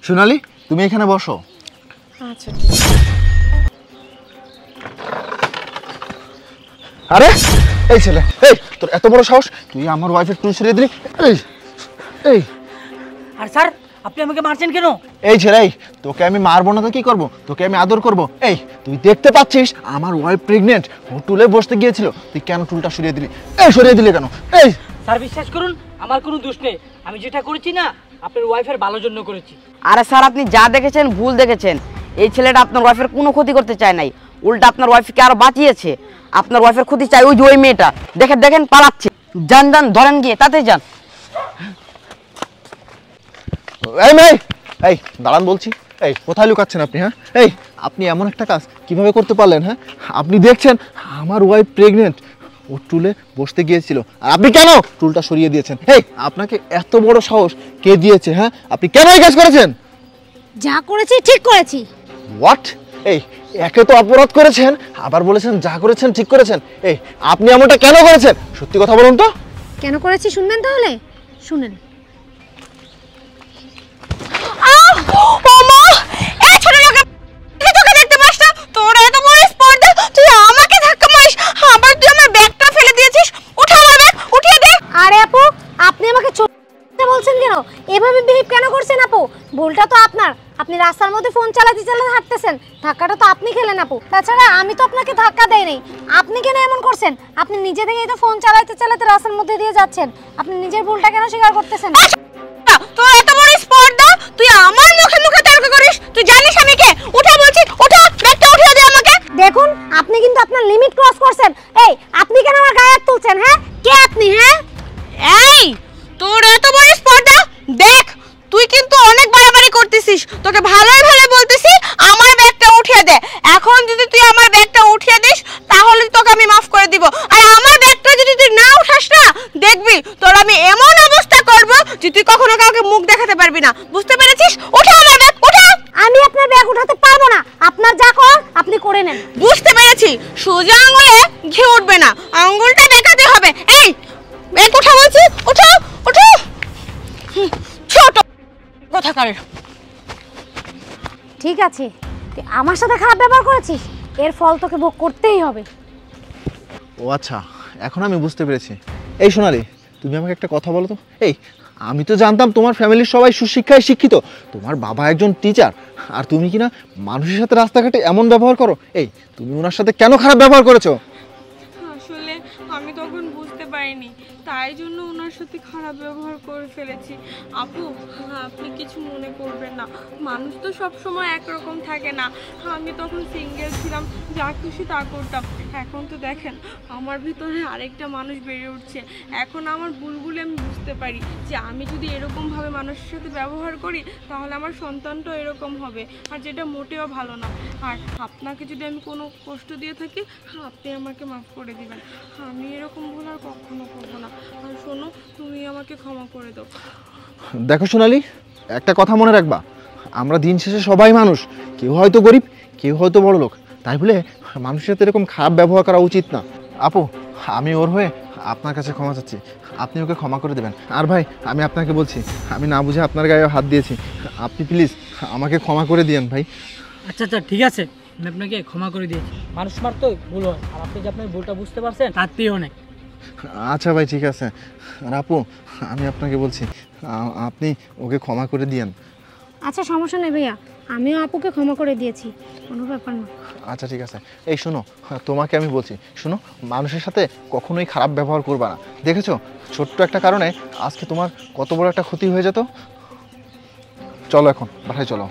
সোনালি, তুমি এখানে বসো। আচ্ছা। আরে এই ছেলে, এই তোর এত বড় সাহস, তুই আমার ওয়াইফের টুল সরিয়ে দিলি। এই এই আর স্যার আপনি আমাকে মারছেন কেন? এই ছেলে, তোকে আমি মারবো না তো কি করবো? তোকে আমি আদর করবো। এই তুই দেখতে পাচ্ছিস আমার ওয়াইফ প্রেগনেন্ট, ও টুলে বসতে গিয়েছিল, তুই কেন টুলটা সরিয়ে দিলি? এই সরিয়ে দিলি কেন? এই স্যার বিশ্বাস করুন, আমার কোনো দোষ নেই। আমি যেটা করেছি না আপনার ওয়াইফের ভালোর জন্য করেছি। আরে স্যার, আপনি যা দেখেছেন ভুল দেখেছেন। এই ছেলেটা আপনার ওয়াইফের কোনো ক্ষতি করতে চায় নাই, উল্টা আপনার ওয়াইফকে আরো বাঁচিয়েছে। আপনার ওয়াইফের ক্ষতি চাই ওই যে ওই মেয়েটা, দেখেন পালাচ্ছে। যান যান, ধরেন গিয়ে, তাতে যান। এই মেয়ে, এই দাঁড়ান বলছি। এই কোথায় লুকাচ্ছেন আপনি? হ্যাঁ, এই আপনি এমন একটা কাজ কিভাবে করতে পারলেন? হ্যাঁ, আপনি দেখছেন আমার ওয়াইফ প্রেগনেন্ট, ও টুলে বসতে গিয়েছিল, আর আপনি কেন টুলটা সরিয়ে দিয়েছেন? এই আপনাকে এত বড় সাহস কে দিয়েছে? হ্যাঁ, আপনি কেন এই কাজ করেছেন? যা করেছি ঠিক করেছি। হোয়াট? এই একে তো অপরাধ করেছেন, আবার বলেছেন যা করেছেন ঠিক করেছেন। এই আপনি এমনটা কেন করেছেন? সত্যি কথা বলুন তো। কেন করেছি শুনবেন তাহলে? শুনেন। আরে আপু, আপনি আমাকে বলছেন কেন? এভাবে বিহেভ কেন করছেন আপু? ভুলটা তো আপনার। আপনি রাস্তার মধ্যে ফোন চালাতে চালাতে হাঁটতেছেন, ধাক্কাটা তো আপনি খেলেন আপু। তাছাড়া আমি তো আপনাকে ধাক্কা দেই নাই। আপনি কেন এমন করছেন? আপনি নিজে থেকেই তো ফোন চালাতে চালাতে রাস্তার মধ্যে দিয়ে যাচ্ছেন। আপনি নিজের ভুলটা কেন স্বীকার করতেছেন? তোর এত বড় স্পর্ধা, তুই আমার মুখে মুখে তর্ক করিস? তুই জানিস আমি কে? উঠা বলছি, উঠা, ব্যাগটা উঠিয়ে দে আমাকে। দেখুন, আপনি কিন্তু আপনার লিমিট ক্রস করছেন। এই আপনি কেন আমার গায়ে হাত তুলছেন? হ্যাঁ, কে আপনি? হ্যাঁ, এই তোর এত বড় স্পর্ধা, দেখ তুই কিন্তু অনেক বাড়াবাড়ি করতেছিস। তোকে ভালোই ভালো বলতেছি আমার ব্যাগটা উঠিয়ে দে। এখন যদি তুই আমার ব্যাগটা উঠিয়ে দিস তাহলে তোকে আমি মাফ করে দিব, আর আমার ব্যাগটা যদি তুই না উঠাস না, দেখবি তোর আমি এমন অবস্থা করব যে তুই কখনো কাউকে মুখ দেখাতে পারবি না। বুঝতে পেরেছিস? উঠা আমার ব্যাগ, উঠা। আমি আপনার ব্যাগ উঠাতে পারবো না। আপনার যা করার আপনি করে নেন। বুঝতে পেরেছি, সোজা আঙুলে ঘি উঠবে না, আঙুলটা দেখাতে হবে। এই ব্যাগ উঠা বলছি, উঠো উঠো। ছোট কথা কার। ঠিক আছে, তুই আমার সাথে খারাপ ব্যবহার করেছিস, এর ফল তোকে ভোগ করতেই হবে। ও আচ্ছা, এখন আমি বুঝতে পেরেছি। এই সোনালি, তুমি আমাকে একটা কথা বলো তো। এই আমি তো জানতাম তোমার ফ্যামিলির সবাই সুশিক্ষায় শিক্ষিত, তোমার বাবা একজন টিচার, আর তুমি কিনা মানুষের সাথে রাস্তাঘাটে এমন ব্যবহার করো। এই তুমি ওনার সাথে কেন খারাপ ব্যবহার করেছো? আসলে আমি তখন বুঝতে পারিনি, তাই জন্য ওনার সাথে খারাপ ব্যবহার করে ফেলেছি। আপু, আপনি কিছু মনে করবেন না, মানুষ তো সব সময় একরকম থাকে না। আমি তখন সিঙ্গেল ছিলাম, যা খুশি তা করতাম। এখন তো দেখেন আমার ভিতরে আরেকটা মানুষ বেড়ে উঠছে। এখন আমার ভুলগুলো আমি বুঝতে পারি যে আমি যদি এরকমভাবে মানুষের সাথে ব্যবহার করি তাহলে আমার সন্তানটাও এরকম হবে, আর যেটা মোটেও ভালো না। আর আপনাকে যদি আমি কোনো কষ্ট দিয়ে থাকি, আপনি আমাকে মাফ করে দিবেন। আমি এরকম ভুল আর কখনো করবো না। আর শোনো, তুমি আমাকে ক্ষমা করে দাও। দেখো সোনালি, একটা কথা মনে রাখবা, আমরা দিন শেষে সবাই মানুষ, কেউ হয়তো গরিব, কেউ হয়তো বড় লোক, তাই বলে মানুষের সাথে এরকম খারাপ ব্যবহার করা উচিত না। আপু, আমি ওর হয়ে আপনার কাছে ক্ষমা চাচ্ছি, আপনি ওকে ক্ষমা করে দেবেন। আর ভাই, আমি আপনাকে বলছি, আমি না বুঝে আপনার গায়ে হাত দিয়েছি, আপনি প্লিজ আমাকে ক্ষমা করে দিয়েন ভাই। আচ্ছা আচ্ছা ঠিক আছে, আমি আপনাকে ক্ষমা করে দিয়েছি। মানুষ মারতে ভুল হয়, আর আপনি যে আপনার ভুলটা বুঝতে পারছেন তাতেই অনেক। আচ্ছা ভাই, ঠিক আছে। আর আপু, আমি আপনাকে বলছি, আপনি ওকে ক্ষমা করে দিয়েন। আচ্ছা সমস্যা নেই ভাইয়া, আমিও আপুকে ক্ষমা করে দিয়েছি, কোনো ব্যাপার না। আচ্ছা ঠিক আছে। এই শোনো, তোমাকে আমি বলছি, শোনো, মানুষের সাথে কখনোই খারাপ ব্যবহার করবা না। দেখেছো, ছোট্ট একটা কারণে আজকে তোমার কত বড় একটা ক্ষতি হয়ে যেত। চলো এখন বাসায় চলো।